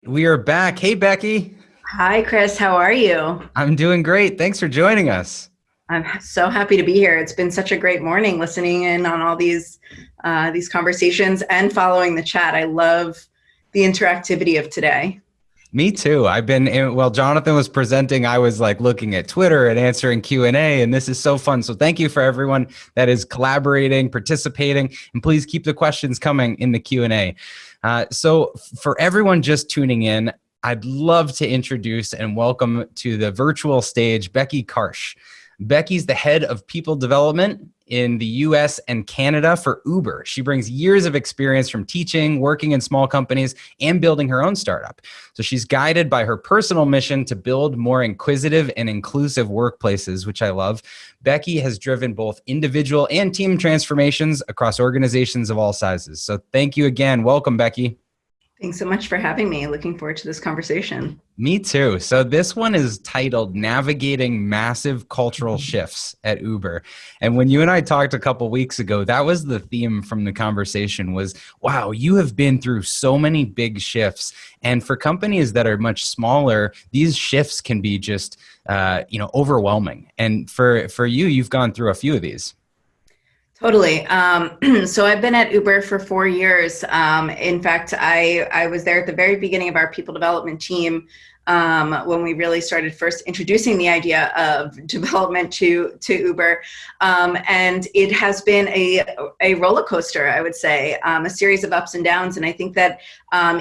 We are back. Hey, Becky. Hi, Chris. How are you? I'm doing great. Thanks for joining us. I'm so happy to be here. It's been such a great morning listening in on all these conversations and following the chat. I love the interactivity of today. Me too. While Jonathan was presenting, I was like looking at Twitter and answering Q&A, and this is so fun. So thank you for everyone that is collaborating, participating, and please keep the questions coming in the Q&A. So for everyone just tuning in, I'd love to introduce and welcome to the virtual stage Becky Karsh. Becky's the head of people development in the US and Canada for Uber. She brings years of experience from teaching, working in small companies, and building her own startup. So she's guided by her personal mission to build more inquisitive and inclusive workplaces, which I love. Becky has driven both individual and team transformations across organizations of all sizes. So thank you again. Welcome, Becky. Thanks so much for having me. Looking forward to this conversation. Me too. So this one is titled Navigating Massive Cultural Shifts at Uber. And when you and I talked a couple weeks ago, that was the theme from the conversation was, wow, you have been through so many big shifts. And for companies that are much smaller, these shifts can be just, overwhelming. And for you, you've gone through a few of these. Totally. So I've been at Uber for 4 years. In fact, I was there at the very beginning of our people development team when we really started first introducing the idea of development to Uber. And it has been a roller coaster, I would say, a series of ups and downs. And I think that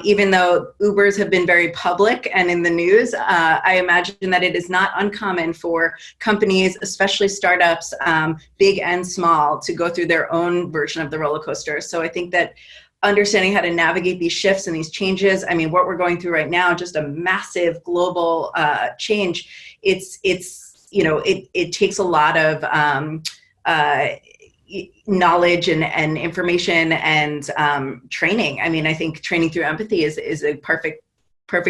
even though Ubers have been very public and in the news, I imagine that it is not uncommon for companies, especially startups, big and small, to go through their own version of the roller coaster. So I think that understanding how to navigate these shifts and these changes. I mean, what we're going through right now, just a massive global change. It takes a lot of knowledge and information and training. I mean, I think training through empathy is a perfect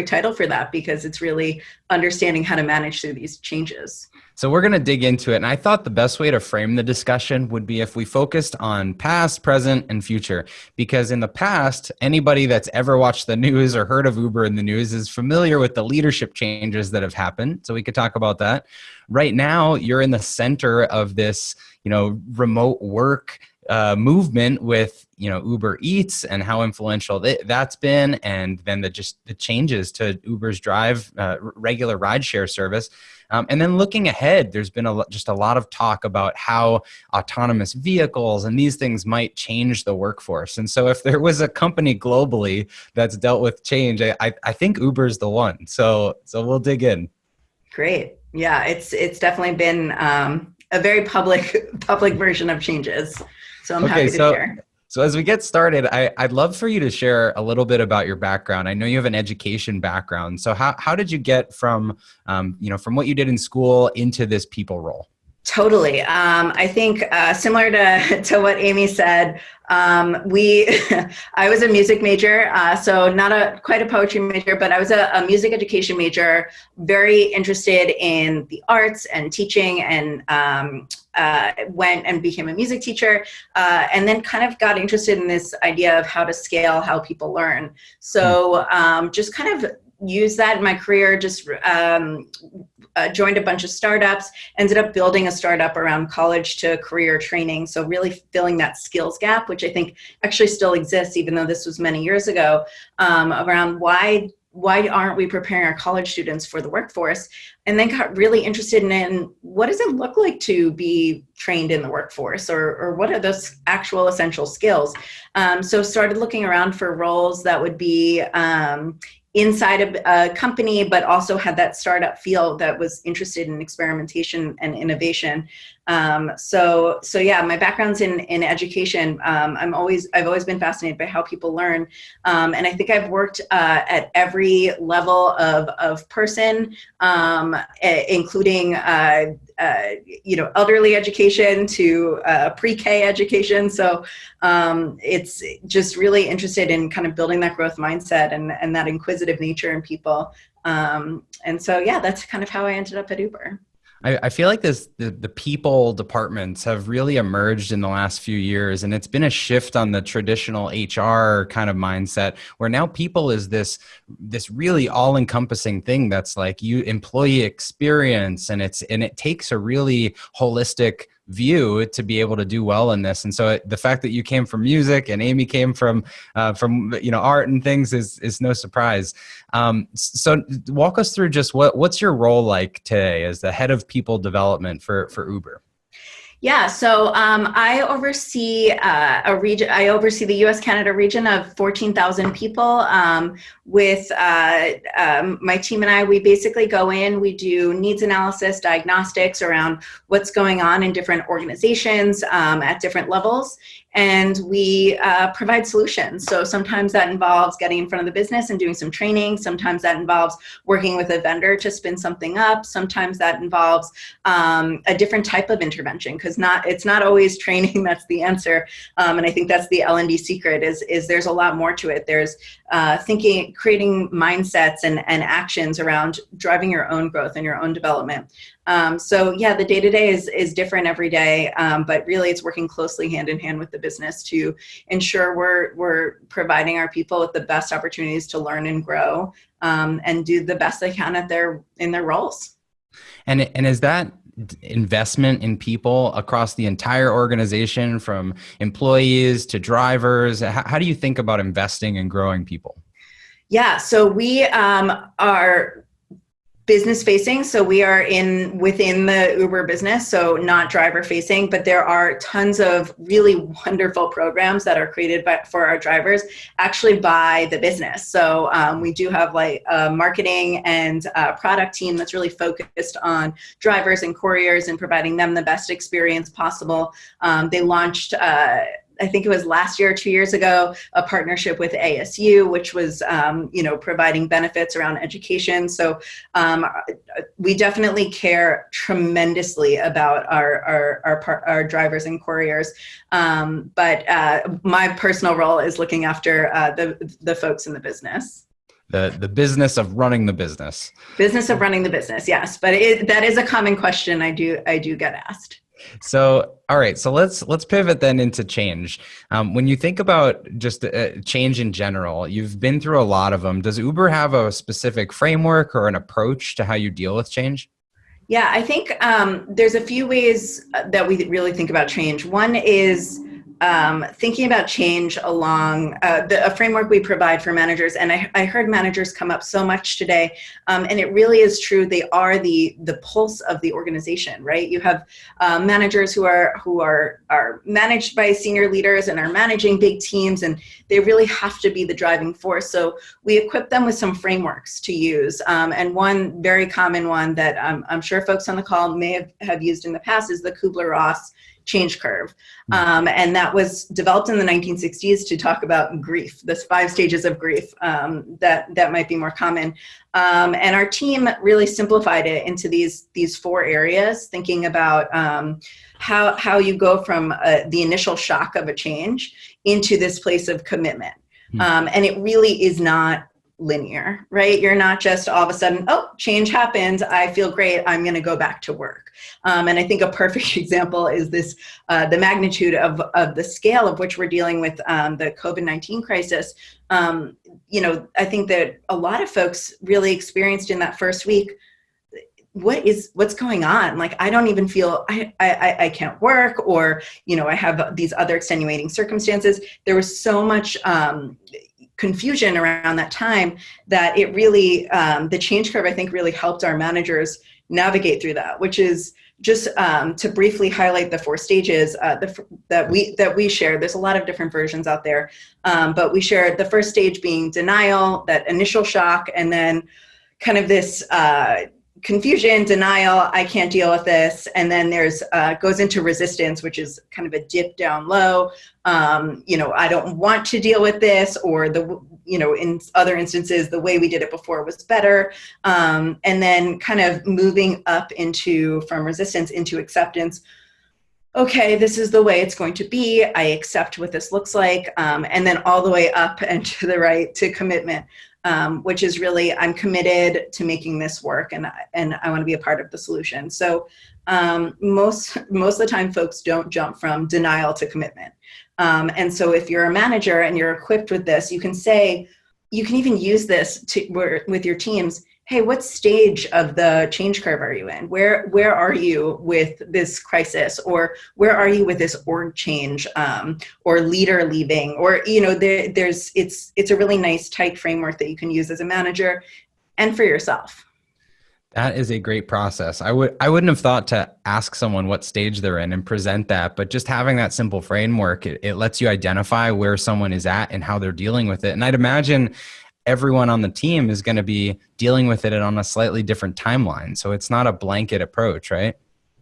title for that, because it's really understanding how to manage through these changes. So we're going to dig into it. And I thought the best way to frame the discussion would be if we focused on past, present, and future. Because in the past, anybody that's ever watched the news or heard of Uber in the news is familiar with the leadership changes that have happened. So we could talk about that. Right now, you're in the center of this, remote work movement with Uber Eats and how influential that's been, and then the changes to Uber's Drive regular rideshare service. And then looking ahead, there's been just a lot of talk about how autonomous vehicles and these things might change the workforce. And so if there was a company globally that's dealt with change, I think Uber's the one. So we'll dig in. Great. Yeah, it's definitely been a very public version of changes. So I'm Okay, happy to share. so as we get started, I'd love for you to share a little bit about your background. I know you have an education background. So how did you get from from what you did in school into this people role? Totally. I think similar to what Amy said, I was a music major, so not quite a poetry major, but I was a music education major, very interested in the arts and teaching, and went and became a music teacher, and then kind of got interested in this idea of how to scale how people learn. So just kind of use that in my career, just joined a bunch of startups, ended up building a startup around college to career training. So really filling that skills gap, which I think actually still exists, even though this was many years ago, around why aren't we preparing our college students for the workforce? And then got really interested in what does it look like to be trained in the workforce, or what are those actual essential skills? So started looking around for roles that would be inside of a company, but also had that startup feel that was interested in experimentation and innovation. So yeah, my background's in education. I've always been fascinated by how people learn. And I think I've worked at every level of person, including elderly education to pre-K education. So it's just really interested in kind of building that growth mindset and that inquisitive nature in people. And so, yeah, that's kind of how I ended up at Uber. I feel like the people departments have really emerged in the last few years, and it's been a shift on the traditional HR kind of mindset, where now people is this really all-encompassing thing that's like you employee experience, and it takes a really holistic view to be able to do well in this. And so the fact that you came from music and Amy came from art and things is no surprise. So walk us through just what's your role like today as the head of people development for Uber? Yeah, so I oversee a region. I oversee the U.S. Canada region of 14,000 people. With my team and I, we basically go in. We do needs analysis, diagnostics around what's going on in different organizations at different levels, and we provide solutions. So sometimes that involves getting in front of the business and doing some training. Sometimes that involves working with a vendor to spin something up. Sometimes that involves a different type of intervention, because it's not always training that's the answer. And I think that's the L&D secret is there's a lot more to it. There's thinking, creating mindsets and actions around driving your own growth and your own development. So yeah, the day-to-day is different every day, but really it's working closely hand in hand with the business to ensure we're providing our people with the best opportunities to learn and grow, and do the best they can in their roles. And is that investment in people across the entire organization, from employees to drivers? How do you think about investing and growing people? Yeah, so we are business facing. So we are within the Uber business, so not driver facing, but there are tons of really wonderful programs that are created for our drivers, actually by the business. So we do have like a marketing and product team that's really focused on drivers and couriers and providing them the best experience possible. They launched I think it was last year or 2 years ago, a partnership with ASU, which was, providing benefits around education. So we definitely care tremendously about our drivers and couriers. But my personal role is looking after the folks in the business. The business of running the business. Business of running the business, yes. But that is a common question I do get asked. So, all right. So let's pivot then into change. When you think about just change in general, you've been through a lot of them. Does Uber have a specific framework or an approach to how you deal with change? Yeah, I think there's a few ways that we really think about change. One is thinking about change along a framework we provide for managers. And I heard managers come up so much today, and it really is true. They are the pulse of the organization, right? You have managers who are managed by senior leaders and are managing big teams, and they really have to be the driving force. So we equip them with some frameworks to use. And one very common one that I'm sure folks on the call may have used in the past is the Kubler-Ross change curve. And that was developed in the 1960s to talk about grief, this 5 stages of grief that might be more common. And our team really simplified it into these 4 areas, thinking about how you go from the initial shock of a change into this place of commitment. And it really is not linear, right? You're not just all of a sudden, oh, change happened, I feel great, I'm going to go back to work. And I think a perfect example is this, the magnitude of the scale of which we're dealing with the COVID-19 crisis. I think that a lot of folks really experienced in that first week, what's going on? Like, I don't even feel, I can't work, or, I have these other extenuating circumstances. There was so much confusion around that time that it really, the change curve, I think, really helped our managers navigate through that, which is just to briefly highlight the 4 stages that we share. There's a lot of different versions out there, but we shared the first stage being denial, that initial shock, and then kind of this confusion, denial, I can't deal with this. And then there's goes into resistance, which is kind of a dip down low. I don't want to deal with this, or in other instances, the way we did it before was better. And then kind of moving up from resistance into acceptance. Okay, this is the way it's going to be. I accept what this looks like. And then all the way up and to the right to commitment. which is really, I'm committed to making this work, and I want to be a part of the solution. So most of the time, folks don't jump from denial to commitment. And so if you're a manager and you're equipped with this, you can say, you can even use this with your teams. Hey, what stage of the change curve are you in? Where are you with this crisis, or where are you with this org change, or leader leaving, or it's a really nice tight framework that you can use as a manager and for yourself. That is a great process. I wouldn't have thought to ask someone what stage they're in and present that, but just having that simple framework, it lets you identify where someone is at and how they're dealing with it. And I'd imagine everyone on the team is going to be dealing with it on a slightly different timeline. So it's not a blanket approach, right?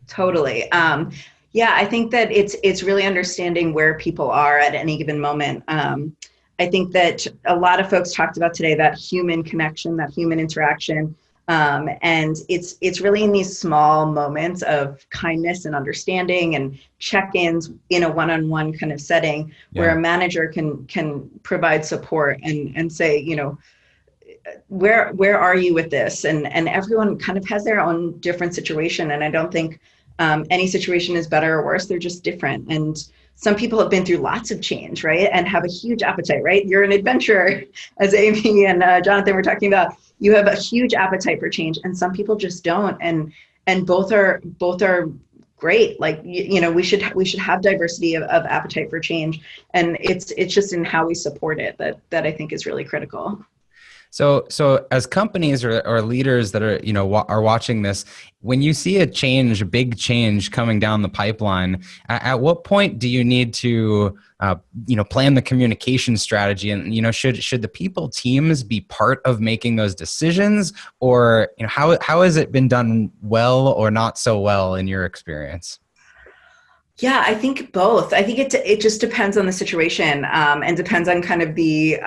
Totally. Yeah, I think that it's really understanding where people are at any given moment. I think that a lot of folks talked about today that human connection, that human interaction. And it's really in these small moments of kindness and understanding and check-ins in a one-on-one kind of setting where a manager can provide support and say, where are you with this? And everyone kind of has their own different situation. And I don't think any situation is better or worse. They're just different. And some people have been through lots of change, right? And have a huge appetite, right? You're an adventurer, as Amy and Jonathan were talking about. You have a huge appetite for change, and some people just don't. And both are great. Like, we should have diversity of appetite for change. And it's just in how we support it that I think is really critical. So as companies or leaders that are, are watching this, when you see a big change coming down the pipeline, at what point do you need to, plan the communication strategy? And, should the people teams be part of making those decisions, or, how has it been done well or not so well in your experience? Yeah, I think both. I think it just depends on the situation, and depends on kind of the,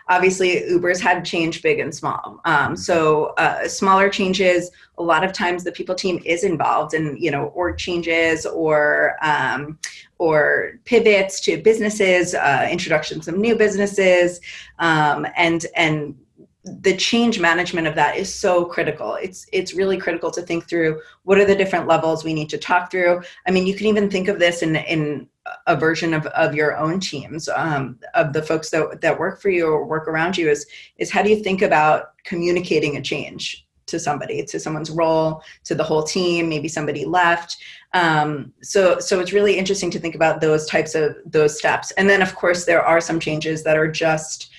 obviously Uber's had change big and small. So smaller changes, a lot of times the people team is involved in, org changes or pivots to businesses, introductions of new businesses, and the change management of that is so critical. It's really critical to think through what are the different levels we need to talk through. I mean, you can even think of this in a version of your own teams, of the folks that work for you or work around you, is how do you think about communicating a change to somebody, to someone's role, to the whole team, maybe somebody left. So it's really interesting to think about those steps. And then of course there are some changes that are just,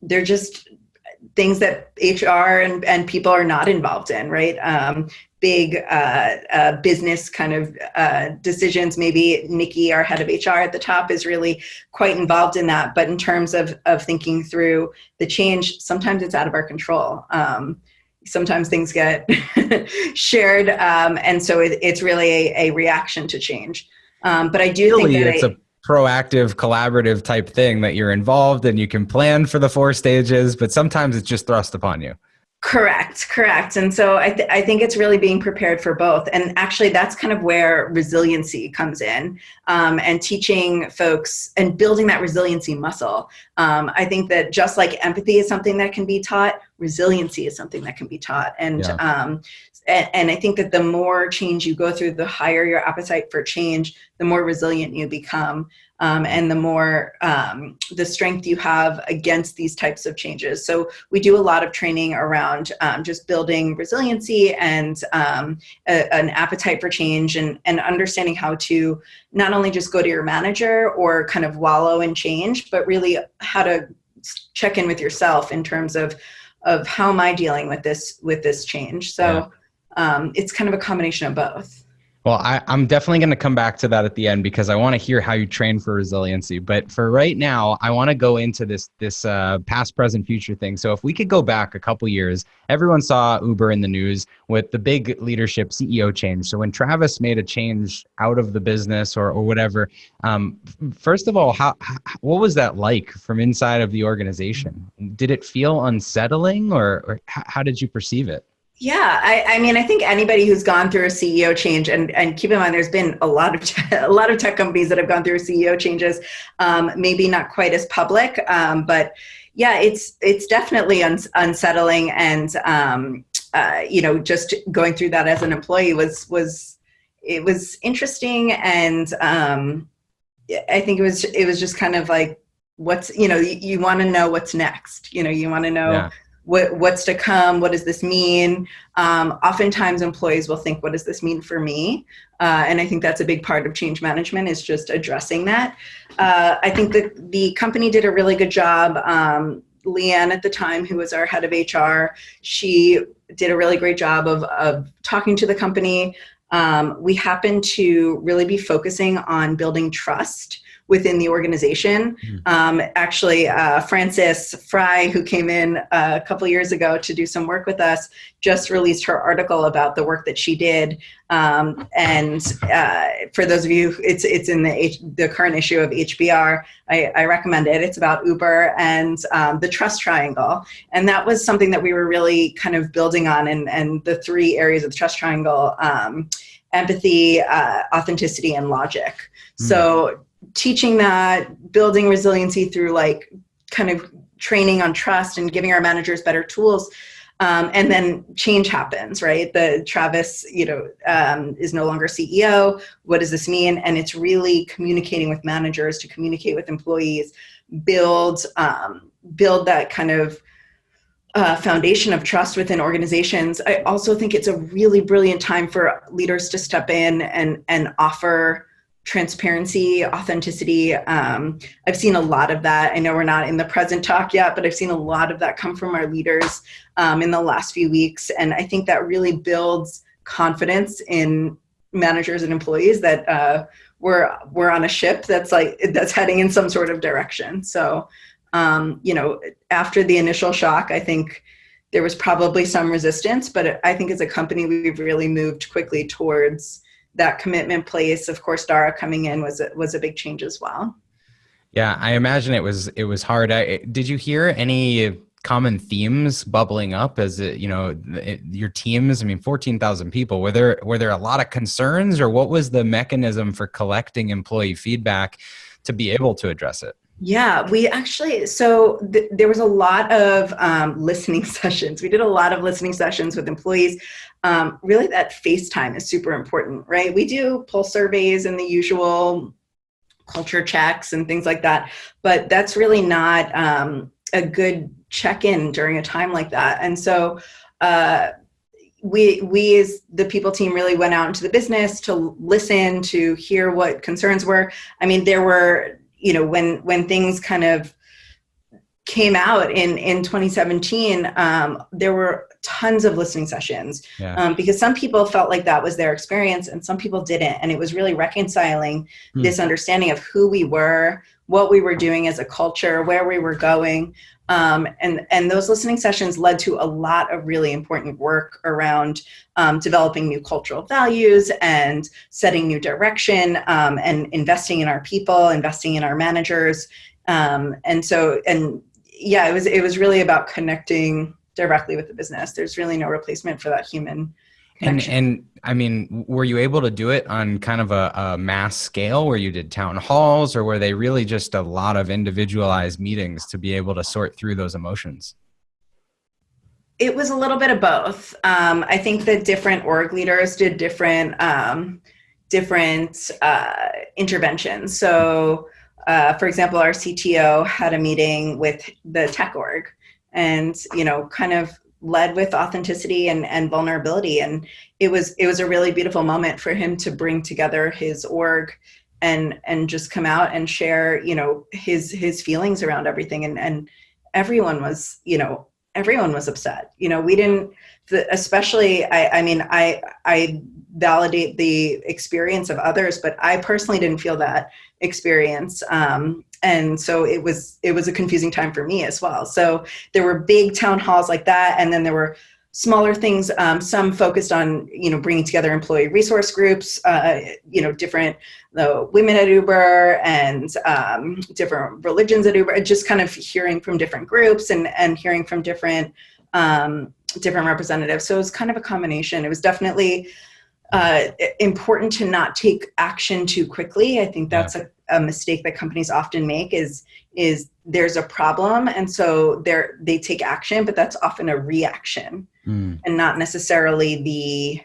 they're just things that HR and people are not involved in, right? Big business kind of decisions. Maybe Nikki, our head of HR at the top, is really quite involved in that. But in terms of thinking through the change, sometimes it's out of our control. Sometimes things get shared. And so it's really a reaction to change. But I do think that it's a proactive, collaborative type thing that you're involved and you can plan for the 4 stages, but sometimes it's just thrust upon you. Correct. And so I think it's really being prepared for both. And actually that's kind of where resiliency comes in, and teaching folks and building that resiliency muscle. I think that just like empathy is something that can be taught, resiliency is something that can be taught. And I think that the more change you go through, the higher your appetite for change, the more resilient you become, and the more the strength you have against these types of changes. So we do a lot of training around just building resiliency and an appetite for change, and understanding how to not only just go to your manager or kind of wallow in change, but really how to check in with yourself in terms of how am I dealing with this change. So it's kind of a combination of both. Well, I'm definitely going to come back to that at the end because I want to hear how you train for resiliency. But for right now, I want to go into this past, present, future thing. So if we could go back a couple years, everyone saw Uber in the news with the big leadership CEO change. So when Travis made a change out of the business or whatever, first of all, what was that like from inside of the organization? Did it feel unsettling, or how did you perceive it? Yeah, I mean, I think anybody who's gone through a CEO change, and keep in mind, there's been a lot of a lot of tech companies that have gone through CEO changes, maybe not quite as public, but yeah, it's definitely unsettling, and just going through that as an employee was it was interesting, and I think it was just kind of like, what's, you want to know what's next. You want to know Yeah. what's to come. What does this mean? Oftentimes employees will think, what does this mean for me? And I think that's a big part of change management, is just addressing that. I think that the company did a really good job. Leanne at the time, who was our head of HR, she did a really great job of talking to the company. We happen to really be focusing on building trust within the organization. Actually, Frances Fry, who came in a couple years ago to do some work with us, just released her article about the work that she did. And for those of you, it's in the current issue of HBR. I recommend it. It's about Uber and the trust triangle. And that was something that we were really kind of building on, and the three areas of the trust triangle: empathy, authenticity, and logic. So teaching that, building resiliency through like kind of training on trust and giving our managers better tools. And then change happens, right? Travis, is no longer CEO. What does this mean? And it's really communicating with managers to communicate with employees, build that kind of foundation of trust within organizations. I also think it's a really brilliant time for leaders to step in and offer transparency, authenticity. I've seen a lot of that. I know we're not in the present talk yet, but I've seen a lot of that come from our leaders in the last few weeks. And I think that really builds confidence in managers and employees that we're on a ship that's heading in some sort of direction. So, after the initial shock, I think there was probably some resistance, but I think as a company, we've really moved quickly towards that commitment place. Of course, Dara coming in was a big change as well. Yeah, I imagine it was hard. Did you hear any common themes bubbling up as your teams? I mean, 14,000 people. Were there a lot of concerns, or what was the mechanism for collecting employee feedback to be able to address it? Yeah, we actually, there was a lot of listening sessions. We did a lot of listening sessions with employees. Really, that face time is super important, right? We do pulse surveys and the usual culture checks and things like that, but that's really not a good check-in during a time like that. And so we as the people team really went out into the business to listen, to hear what concerns were. I mean, there were, when things kind of came out in 2017, there were tons of listening sessions. Yeah. Because some people felt like that was their experience and some people didn't. And it was really reconciling this understanding of who we were, what we were doing as a culture, where we were going. And those listening sessions led to a lot of really important work around developing new cultural values and setting new direction, and investing in our people, investing in our managers. Yeah, it was really about connecting directly with the business. There's really no replacement for that human connection. And I mean, were you able to do it on kind of a mass scale where you did town halls, or were they really just a lot of individualized meetings to be able to sort through those emotions? It was a little bit of both. I think that different org leaders did different interventions. So, for example, our CTO had a meeting with the tech org, and kind of led with authenticity and vulnerability. And it was a really beautiful moment for him to bring together his org and just come out and share, his feelings around everything. And everyone was upset. We didn't, especially, I validate the experience of others, but I personally didn't feel that experience. And so it was a confusing time for me as well. So there were big town halls like that. And then there were smaller things, some focused on, bringing together employee resource groups, different women at Uber and different religions at Uber, just kind of hearing from different groups and hearing from different different representatives. So it was kind of a combination. It was definitely important to not take action too quickly. I think that's a mistake that companies often make is there's a problem, and so they take action, but that's often a reaction and not necessarily the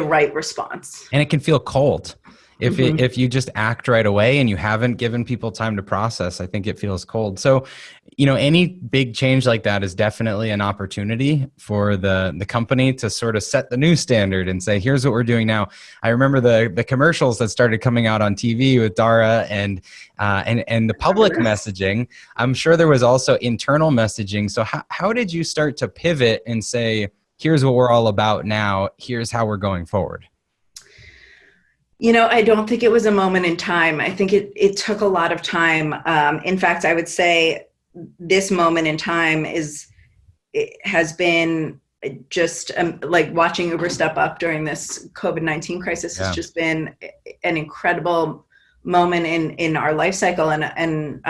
right response. And it can feel cold. If you just act right away and you haven't given people time to process, I think it feels cold. So, any big change like that is definitely an opportunity for the company to sort of set the new standard and say, here's what we're doing now. I remember the commercials that started coming out on TV with Dara and the public messaging. I'm sure there was also internal messaging. So how did you start to pivot and say, here's what we're all about now, here's how we're going forward? I don't think it was a moment in time. I think it took a lot of time. In fact, I would say this moment in time has been just like watching Uber step up during this COVID-19 crisis has just been an incredible moment in our life cycle. And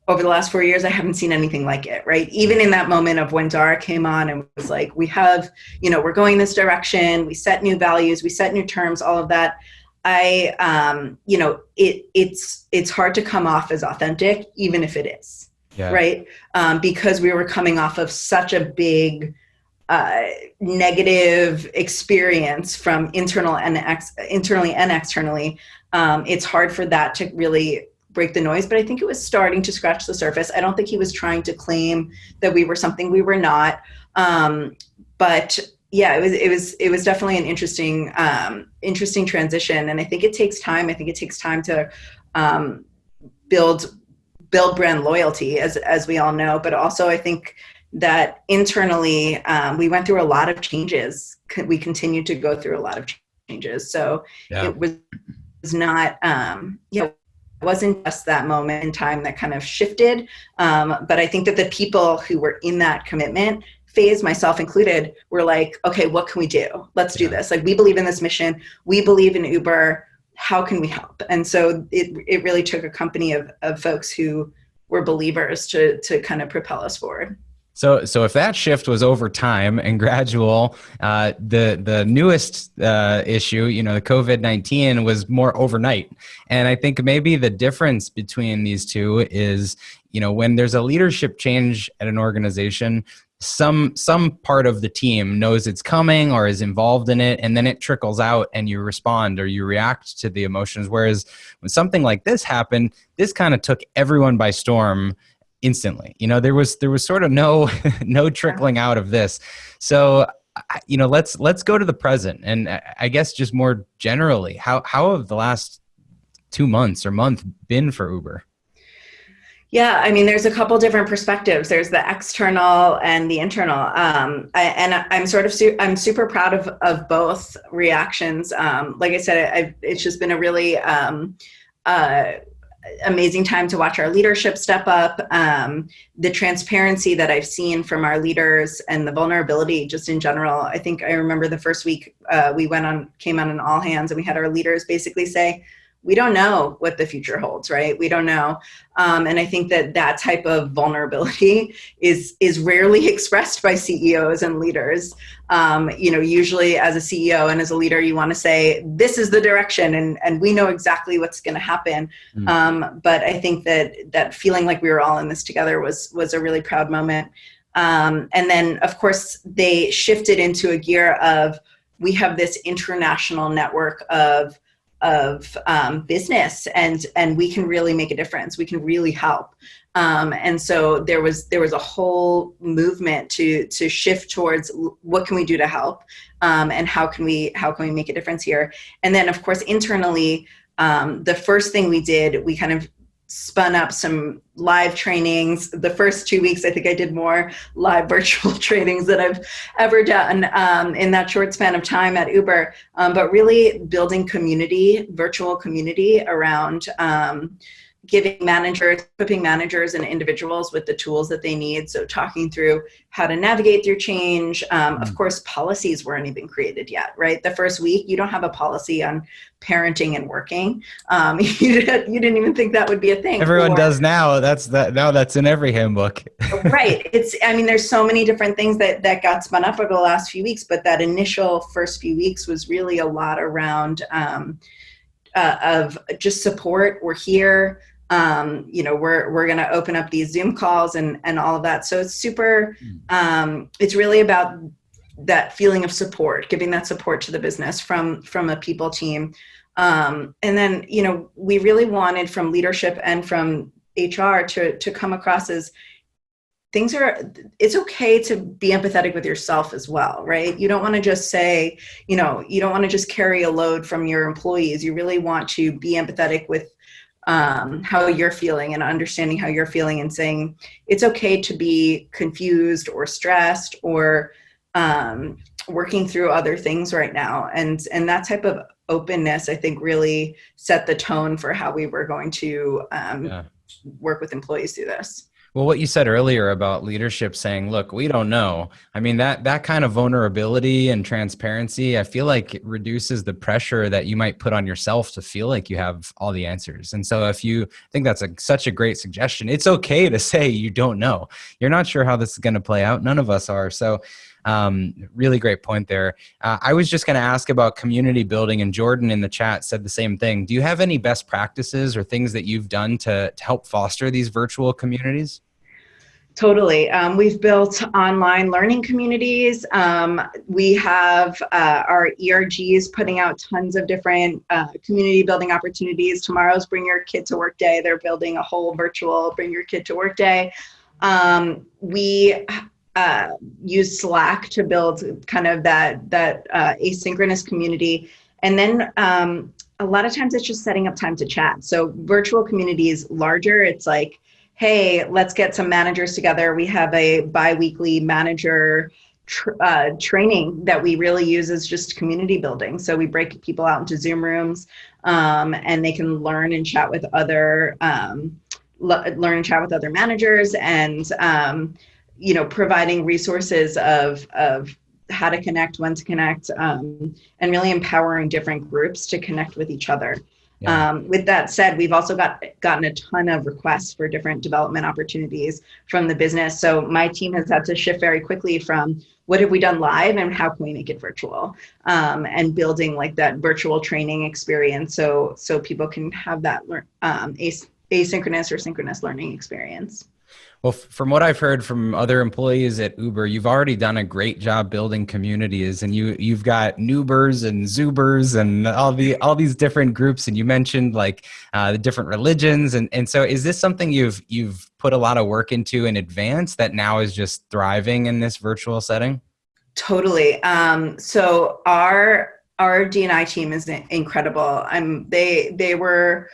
over the last 4 years, I haven't seen anything like it, right? Even in that moment of when Dara came on and was like, we have, we're going this direction, we set new values, we set new terms, all of that. It's hard to come off as authentic, even if it is, right? Because we were coming off of such a big negative experience from internally and externally. It's hard for that to really break the noise, but I think it was starting to scratch the surface. I don't think he was trying to claim that we were something we were not. But yeah, it was definitely an interesting transition. And I think it takes time. I think it takes time to build brand loyalty, as we all know. But also I think that internally, we went through a lot of changes. We continue to go through a lot of changes. So it was not, it wasn't just that moment in time that kind of shifted. But I think that the people who were in that commitment phase, myself included, were like, okay, what can we do? Let's do this. Like, we believe in this mission. We believe in Uber. How can we help? And so it really took a company of folks who were believers to kind of propel us forward. So if that shift was over time and gradual, the newest issue, the COVID-19 was more overnight. And I think maybe the difference between these two is, when there's a leadership change at an organization, some part of the team knows it's coming or is involved in it, and then it trickles out and you respond or you react to the emotions. Whereas when something like this happened, this kind of took everyone by storm instantly. There was sort of no trickling out of this. So, let's go to the present. And I guess just more generally, how have the last 2 months or month been for Uber? Yeah, I mean, there's a couple different perspectives. There's the external and the internal. I'm super proud of both reactions. Like I said, it's just been a really amazing time to watch our leadership step up. The transparency that I've seen from our leaders and the vulnerability just in general. I think I remember the first week we came on an all hands, and we had our leaders basically say, we don't know what the future holds, right? We don't know. And I think that type of vulnerability is rarely expressed by CEOs and leaders. Usually as a CEO and as a leader, you want to say, this is the direction, and we know exactly what's going to happen. But I think that feeling like we were all in this together was a really proud moment. And then, of course, they shifted into a gear of, we have this international network of business, and we can really make a difference. We can really help. And so there was a whole movement to shift towards what can we do to help, and how can we make a difference here. And then, of course, internally, the first thing we did, we kind of spun up some live trainings. The first 2 weeks, I think I did more live virtual trainings than I've ever done in that short span of time at Uber. But really building virtual community around giving equipping managers and individuals with the tools that they need. So talking through how to navigate through change. Of course, policies weren't even created yet, right? The first week, you don't have a policy on parenting and working. You didn't even think that would be a thing. Everyone does now. Now that's in every handbook. Right. There's so many different things that got spun up over the last few weeks, but that initial first few weeks was really a lot around of just support. We're here. We're going to open up these Zoom calls and all of that. So it's super, it's really about that feeling of support, giving that support to the business from a people team. And then, we really wanted from leadership and from HR to come across as it's okay to be empathetic with yourself as well, right? You don't want to just say, you don't want to just carry a load from your employees. You really want to be empathetic with how you're feeling and understanding how you're feeling and saying it's okay to be confused or stressed or working through other things right now. And that type of openness, I think, really set the tone for how we were going to work with employees through this. Well, what you said earlier about leadership saying, look, we don't know. I mean, that kind of vulnerability and transparency, I feel like it reduces the pressure that you might put on yourself to feel like you have all the answers. And so I think that's such a great suggestion. It's okay to say you don't know. You're not sure how this is going to play out. None of us are. So really great point there. I was just going to ask about community building, and Jordan in the chat said the same thing. Do you have any best practices or things that you've done to help foster these virtual communities? Totally. We've built online learning communities. We have our ERGs putting out tons of different community building opportunities. Tomorrow's Bring Your Kid to Work Day. They're building a whole virtual Bring Your Kid to Work Day. We use Slack to build kind of that asynchronous community. And then a lot of times it's just setting up time to chat. So virtual communities larger, it's like, hey, let's get some managers together. We have a bi-weekly manager training that we really use as just community building. So we break people out into Zoom rooms and they can learn and chat with other managers and providing resources of how to connect, when to connect, and really empowering different groups to connect with each other. Yeah. With that said, we've also gotten a ton of requests for different development opportunities from the business. So my team has had to shift very quickly from what have we done live and how can we make it virtual, and building like that virtual training experience so people can have that asynchronous or synchronous learning experience. Well, from what I've heard from other employees at Uber, you've already done a great job building communities, and you've got Nubers and Zubers and all these different groups, and you mentioned like the different religions, and so is this something you've put a lot of work into in advance that now is just thriving in this virtual setting? Totally. So our D&I team is incredible. They were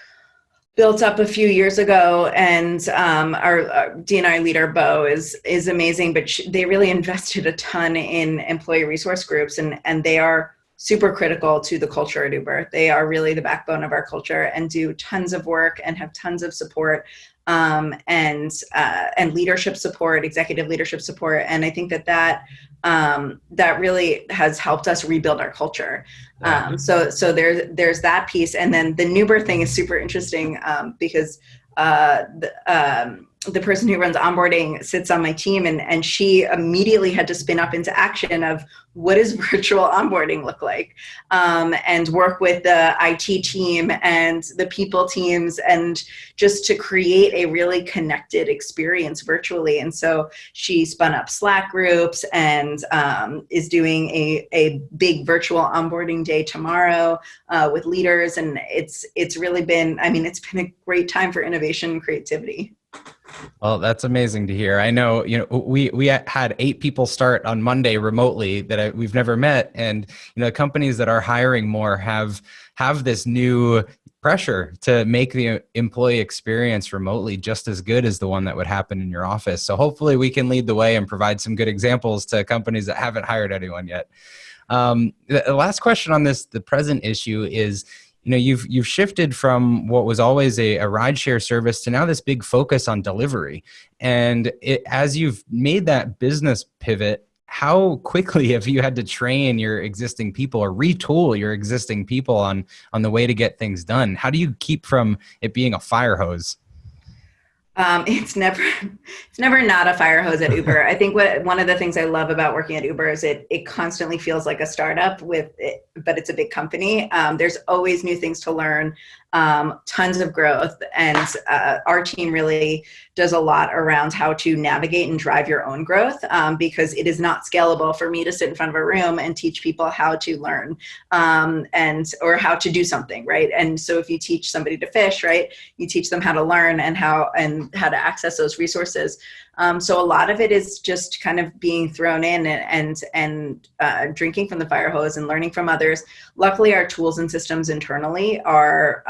built up a few years ago, and our D&I leader, Bo, is amazing, but they really invested a ton in employee resource groups, and they are super critical to the culture at Uber. They are really the backbone of our culture and do tons of work and have tons of support and leadership support, executive leadership support. And I think that really has helped us rebuild our culture. So there's that piece. And then the Nuber thing is super interesting because the person who runs onboarding sits on my team, and she immediately had to spin up into action of what does virtual onboarding look like, and work with the IT team and the people teams, and just to create a really connected experience virtually. And so she spun up Slack groups and is doing a big virtual onboarding day tomorrow with leaders. And it's really been, it's been a great time for innovation and creativity. Well, that's amazing to hear. I know, we had 8 people start on Monday remotely that we've never met. And, companies that are hiring more have this new pressure to make the employee experience remotely just as good as the one that would happen in your office. So hopefully we can lead the way and provide some good examples to companies that haven't hired anyone yet. The last question on the present issue is, you've shifted from what was always a rideshare service to now this big focus on delivery. And as you've made that business pivot, how quickly have you had to train your existing people or retool your existing people on the way to get things done? How do you keep from it being a fire hose? It's never not a fire hose at Uber. I think one of the things I love about working at Uber is it constantly feels like a startup but it's a big company. There's always new things to learn, tons of growth, and our team really does a lot around how to navigate and drive your own growth, because it is not scalable for me to sit in front of a room and teach people how to learn, or how to do something, right? And so if you teach somebody to fish, right, you teach them how to learn and how to access those resources. So a lot of it is just kind of being thrown in and drinking from the fire hose and learning from others. Luckily, our tools and systems internally are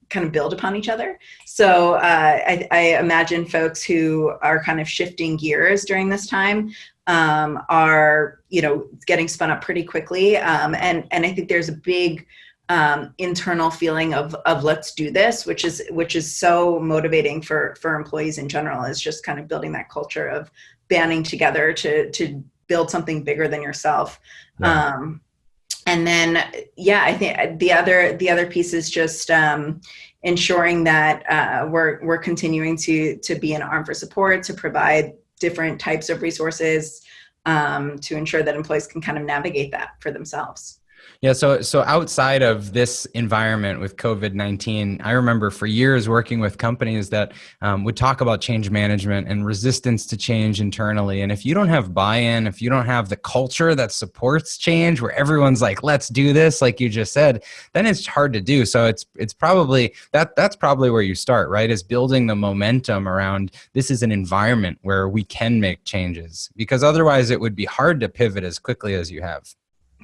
kind of build upon each other. So I imagine folks who are kind of shifting gears during this time are, getting spun up pretty quickly. And I think there's a big internal feeling of let's do this, which is so motivating for employees in general, is just kind of building that culture of banding together to build something bigger than yourself. Yeah. And then, I think the other piece is just ensuring that we're continuing to be an arm for support, to provide different types of resources, to ensure that employees can kind of navigate that for themselves. Yeah, so outside of this environment with COVID-19, I remember for years working with companies that would talk about change management and resistance to change internally. And if you don't have buy-in, if you don't have the culture that supports change, where everyone's like, let's do this, like you just said, then it's hard to do. So it's probably that's probably where you start, right? Is building the momentum around this is an environment where we can make changes, because otherwise it would be hard to pivot as quickly as you have.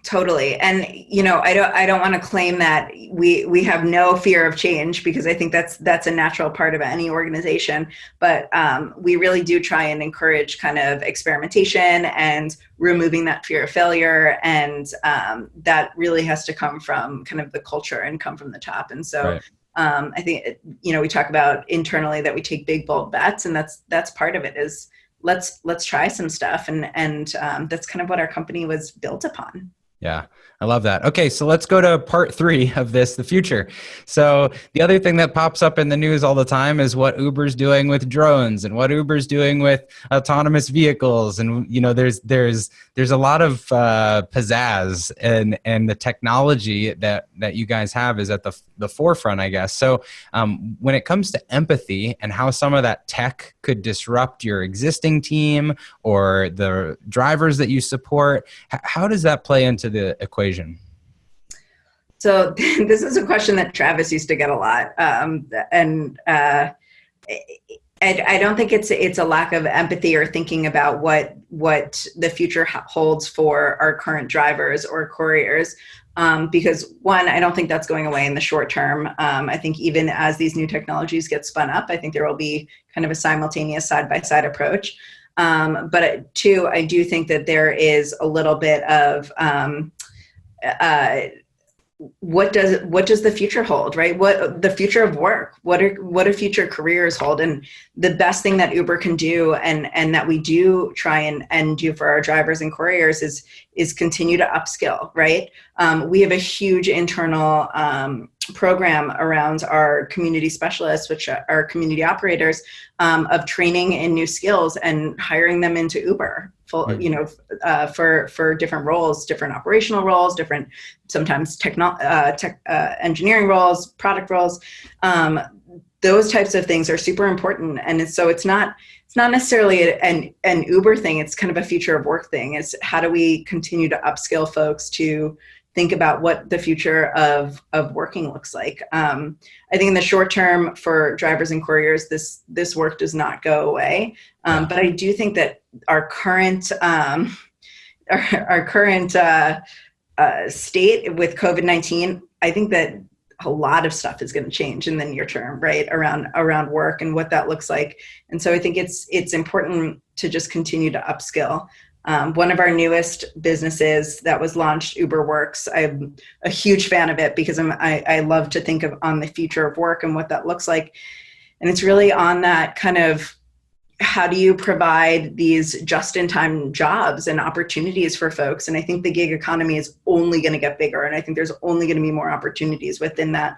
Totally. And, I don't want to claim that we have no fear of change, because I think that's a natural part of any organization. But we really do try and encourage kind of experimentation and removing that fear of failure. And that really has to come from kind of the culture and come from the top. And so right. I think, we talk about internally that we take big, bold bets, and that's part of it, is let's try some stuff. And that's kind of what our company was built upon. Yeah, I love that. Okay, so let's go to part 3 of this, the future. So the other thing that pops up in the news all the time is what Uber's doing with drones and what Uber's doing with autonomous vehicles. And, there's a lot of pizzazz, and the technology that you guys have is at the forefront, I guess. So when it comes to empathy and how some of that tech could disrupt your existing team or the drivers that you support, how does that play into the equation? So this is a question that Travis used to get a lot. I don't think it's a lack of empathy or thinking about what the future holds for our current drivers or couriers. Because one, I don't think that's going away in the short term. I think even as these new technologies get spun up, I think there will be kind of a simultaneous side-by-side approach. But two, I do think that there is a little bit of what does the future hold, right? What the future of work, what do future careers hold? And the best thing that Uber can do, and that we do try and do for our drivers and couriers, is continue to upskill, right? We have a huge internal program around our community specialists, which are community operators, of training in new skills and hiring them into Uber, for different roles, different operational roles, different sometimes engineering roles, product roles. Those types of things are super important, and it's not necessarily an Uber thing. It's kind of a future of work thing. Is how do we continue to upskill folks to think about what the future of working looks like. I think in the short term for drivers and couriers, this work does not go away. But I do think that our current state with COVID-19, I think that a lot of stuff is going to change in the near term, right? Around work and what that looks like. And so I think it's important to just continue to upskill. One of our newest businesses that was launched, Uber Works. I'm a huge fan of it because I love to think of on the future of work and what that looks like. And it's really on that kind of, how do you provide these just-in-time jobs and opportunities for folks? And I think the gig economy is only going to get bigger, and I think there's only going to be more opportunities within that.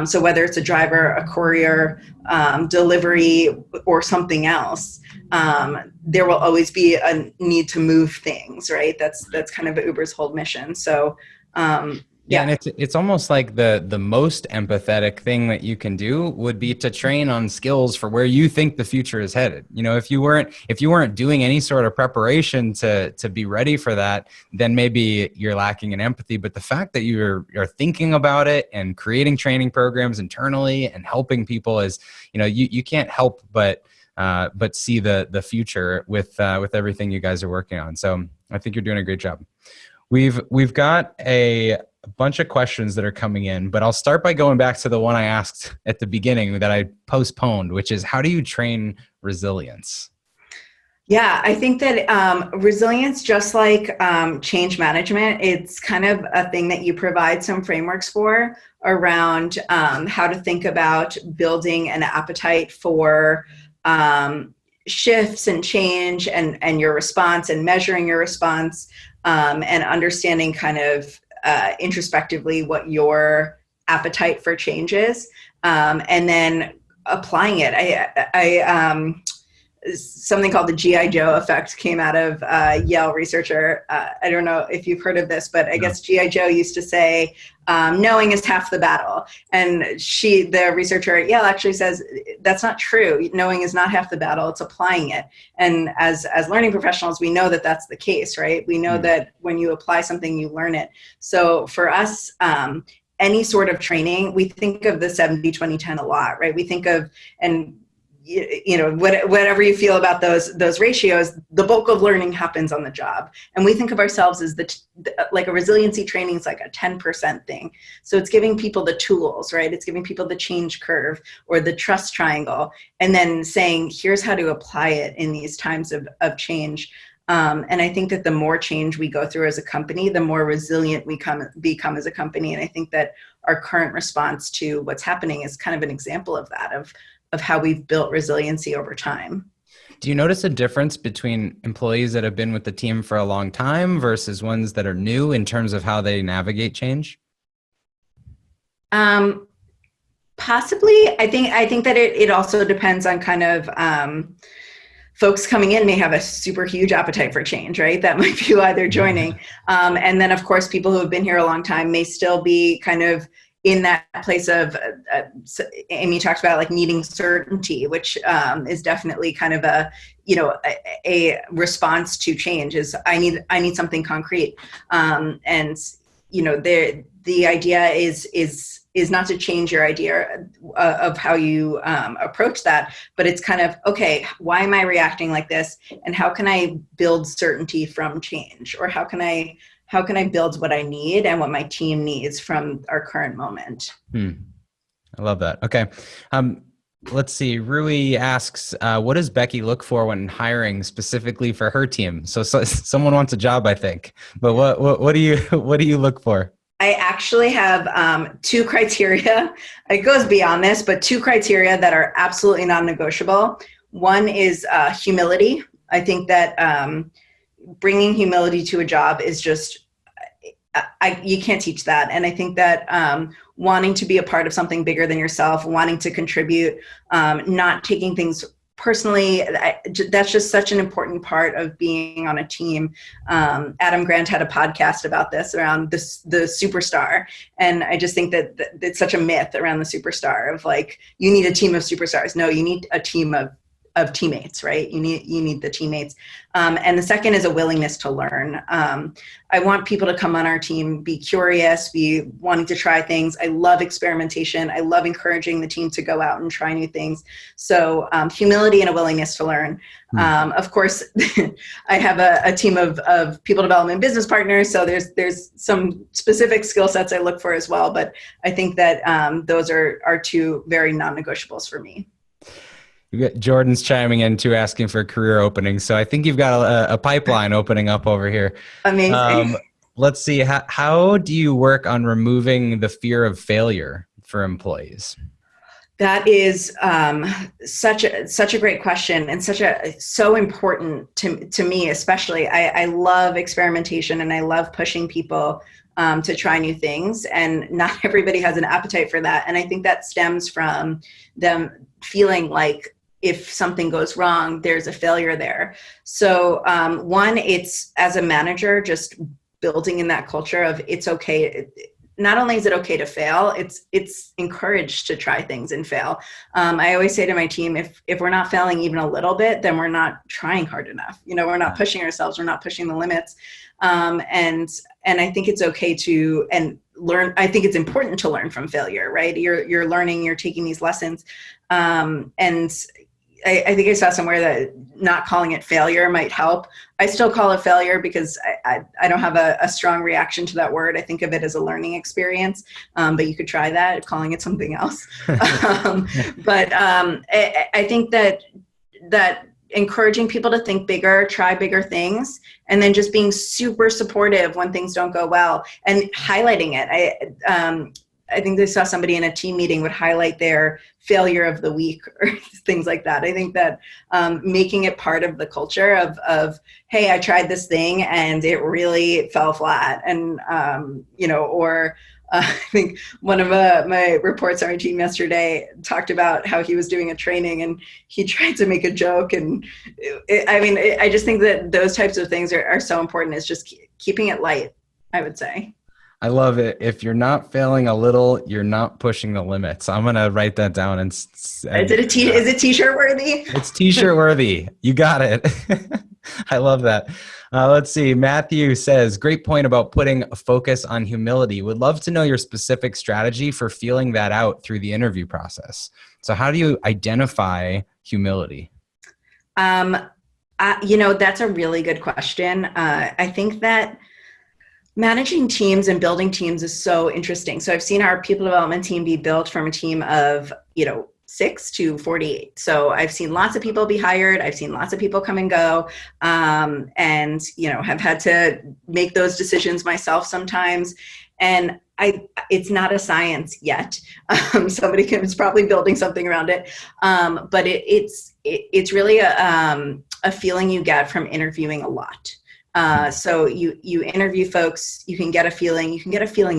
So whether it's a driver, a courier, delivery, or something else, there will always be a need to move things, right? That's kind of Uber's whole mission. So yeah, and it's almost like the most empathetic thing that you can do would be to train on skills for where you think the future is headed. You know, if you weren't doing any sort of preparation to be ready for that, then maybe you're lacking in empathy. But the fact that you're thinking about it and creating training programs internally and helping people is, you know, you can't help but see the future with everything you guys are working on. So I think you're doing a great job. We've got a bunch of questions that are coming in, but I'll start by going back to the one I asked at the beginning that I postponed, which is, how do you train resilience? Yeah, I think that resilience, just like change management, it's kind of a thing that you provide some frameworks for around how to think about building an appetite for shifts and change and your response, and measuring your response, and understanding kind of introspectively what your appetite for change is, and then applying it. I something called the G.I. Joe effect came out of Yale researcher. I don't know if you've heard of this, but I guess G.I. Joe used to say, knowing is half the battle. And the researcher at Yale, actually says that's not true. Knowing is not half the battle, it's applying it. And as learning professionals, we know that that's the case, right? We know that when you apply something, you learn it. So for us, any sort of training, we think of the 70-20-10 a lot, right? We think of, and you know, whatever you feel about those ratios, the bulk of learning happens on the job. And we think of ourselves as like a resiliency training is like a 10% thing. So it's giving people the tools, right? It's giving people the change curve or the trust triangle, and then saying, here's how to apply it in these times of change. And I think that the more change we go through as a company, the more resilient we become as a company. And I think that our current response to what's happening is kind of an example of that, of how we've built resiliency over time. Do you notice a difference between employees that have been with the team for a long time versus ones that are new in terms of how they navigate change? Possibly. I think that it also depends on kind of folks coming in may have a super huge appetite for change, right? That might be why they're joining. And then, of course, people who have been here a long time may still be kind of in that place of, Amy talked about like needing certainty, which is definitely kind of a response to change. Is I need something concrete, and you know, the idea is not to change your idea of how you approach that, but it's kind of, okay, why am I reacting like this, and how can I build certainty from change, or how can I build what I need and what my team needs from our current moment? I love that. Okay. Let's see. Rui asks, what does Becky look for when hiring specifically for her team? So someone wants a job, I think, but what do you look for? I actually have two criteria. It goes beyond this, but two criteria that are absolutely non-negotiable. One is humility. I think that bringing humility to a job is just, you can't teach that. And I think that wanting to be a part of something bigger than yourself, wanting to contribute, not taking things personally, that's just such an important part of being on a team. Adam Grant had a podcast about this around the superstar. And I just think that it's such a myth around the superstar of like, you need a team of superstars. No, you need a team of teammates, right? You need the teammates. And the second is a willingness to learn. I want people to come on our team, be curious, be wanting to try things. I love experimentation. I love encouraging the team to go out and try new things. So humility and a willingness to learn. Of course, I have a team of people development business partners. So there's some specific skill sets I look for as well. But I think that those are two very non-negotiables for me. Jordan's chiming in too, asking for career openings. So I think you've got a pipeline opening up over here. Amazing. Let's see. How do you work on removing the fear of failure for employees? That is such a great question, and so important to me, especially. I love experimentation, and I love pushing people to try new things, and not everybody has an appetite for that. And I think that stems from them feeling like if something goes wrong, there's a failure there. So one, it's as a manager, just building in that culture of it's okay. Not only is it okay to fail, it's encouraged to try things and fail. I always say to my team, if we're not failing even a little bit, then we're not trying hard enough. We're not pushing ourselves. We're not pushing the limits. And I think it's okay to learn. I think it's important to learn from failure, right? You're learning. You're taking these lessons, and I think I saw somewhere that not calling it failure might help. I still call it failure because I don't have a strong reaction to that word. I think of it as a learning experience, but you could try that, calling it something else. But I think that encouraging people to think bigger, try bigger things, and then just being super supportive when things don't go well and highlighting it. I think they saw somebody in a team meeting would highlight their failure of the week or things like that. I think that making it part of the culture of, hey, I tried this thing and it really fell flat. And, I think one of my reports on our team yesterday talked about how he was doing a training and he tried to make a joke. And I just think that those types of things are so important. It's just keeping it light, I would say. I love it. If you're not failing a little, you're not pushing the limits. I'm going to write that down. Is it t-shirt worthy? It's t-shirt worthy. You got it. I love that. Let's see. Matthew says, great point about putting a focus on humility. Would love to know your specific strategy for feeling that out through the interview process. So how do you identify humility? That's a really good question. I think that managing teams and building teams is so interesting. So I've seen our people development team be built from a team of, 6 to 48. So I've seen lots of people be hired. I've seen lots of people come and go, and, have had to make those decisions myself sometimes. And it's not a science yet. Somebody is probably building something around it. But it's really a feeling you get from interviewing a lot. So you interview folks, you can get a feeling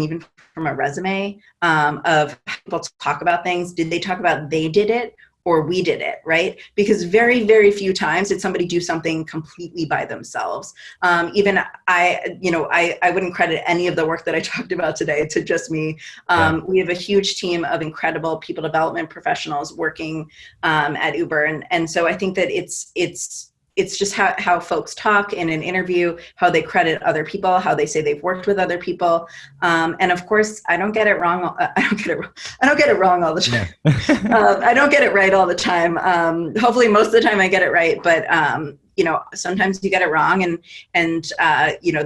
even from a resume, of how people talk about things. Did they talk about they did it or we did it, right? Because very, very few times did somebody do something completely by themselves. Even I wouldn't credit any of the work that I talked about today to just me. We have a huge team of incredible people development professionals working at Uber. And so I think that it's just how folks talk in an interview, how they credit other people, how they say they've worked with other people. And of course, I don't get it wrong. I don't get it wrong all the time. I don't get it right all the time. Hopefully most of the time I get it right, but sometimes you get it wrong. And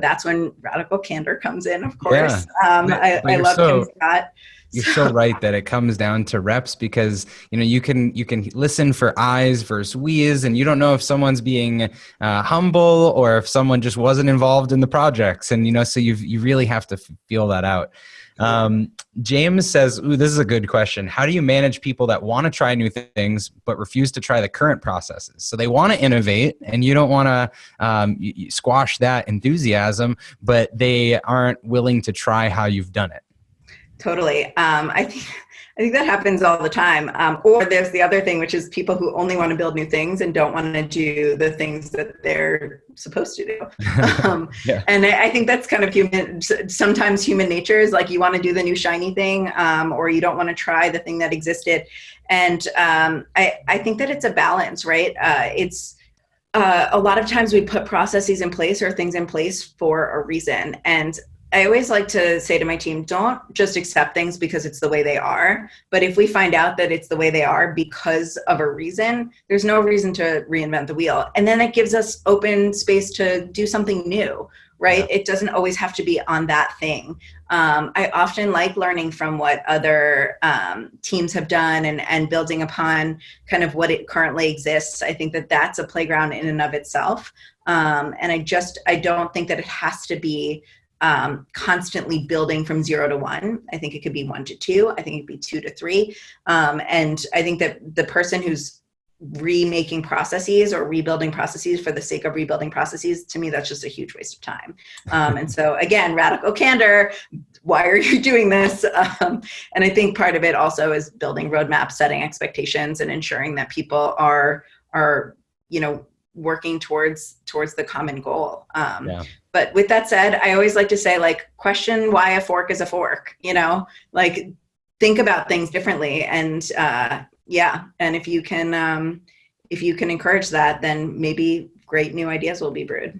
that's when radical candor comes in, of course. Yeah. I love Tim Scott. You're so right that it comes down to reps because, you can listen for I's versus we's, and you don't know if someone's being humble or if someone just wasn't involved in the projects. And, so you really have to feel that out. James says, this is a good question. How do you manage people that want to try new things but refuse to try the current processes? So they want to innovate and you don't want to squash that enthusiasm, but they aren't willing to try how you've done it. Totally. I think that happens all the time. Or there's the other thing, which is people who only want to build new things and don't want to do the things that they're supposed to do. And I think that's kind of human. Sometimes human nature is like you want to do the new shiny thing, or you don't want to try the thing that existed. And I think that it's a balance, right? It's a lot of times we put processes in place or things in place for a reason. And I always like to say to my team, don't just accept things because it's the way they are. But if we find out that it's the way they are because of a reason, there's no reason to reinvent the wheel. And then it gives us open space to do something new, right? Yeah. It doesn't always have to be on that thing. I often like learning from what other teams have done and building upon kind of what it currently exists. I think that that's a playground in and of itself. And I don't think that it has to be constantly building from 0 to 1. I think it could be 1 to 2. I think it could be 2 to 3. And I think that the person who's remaking processes or rebuilding processes for the sake of rebuilding processes, to me, that's just a huge waste of time. And so again, radical candor, why are you doing this? And I think part of it also is building roadmaps, setting expectations, and ensuring that people are working towards the common goal. But with that said, I always like to say, like, question why a fork is a fork, like think about things differently. And and if you can encourage that, then maybe great new ideas will be brewed.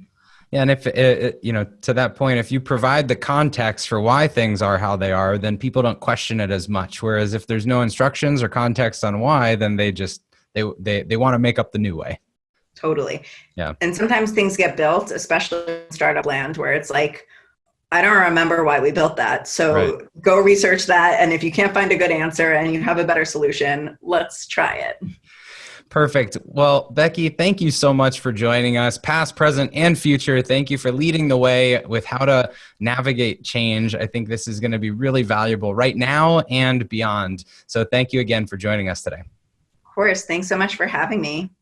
Yeah, and if to that point, if you provide the context for why things are how they are, then people don't question it as much. Whereas if there's no instructions or context on why, then they want to make up the new way. Totally. Yeah. And sometimes things get built, especially in startup land, where it's like, I don't remember why we built that. So Go research that. And if you can't find a good answer and you have a better solution, let's try it. Perfect. Well, Becky, thank you so much for joining us, past, present, and future. Thank you for leading the way with how to navigate change. I think this is going to be really valuable right now and beyond. So thank you again for joining us today. Of course. Thanks so much for having me.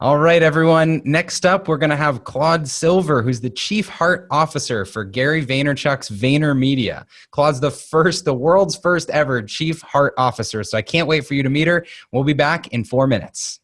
All right, everyone. Next up, we're going to have Claude Silver, who's the Chief Heart Officer for Gary Vaynerchuk's VaynerMedia. Claude's the world's first ever Chief Heart Officer. So I can't wait for you to meet her. We'll be back in 4 minutes.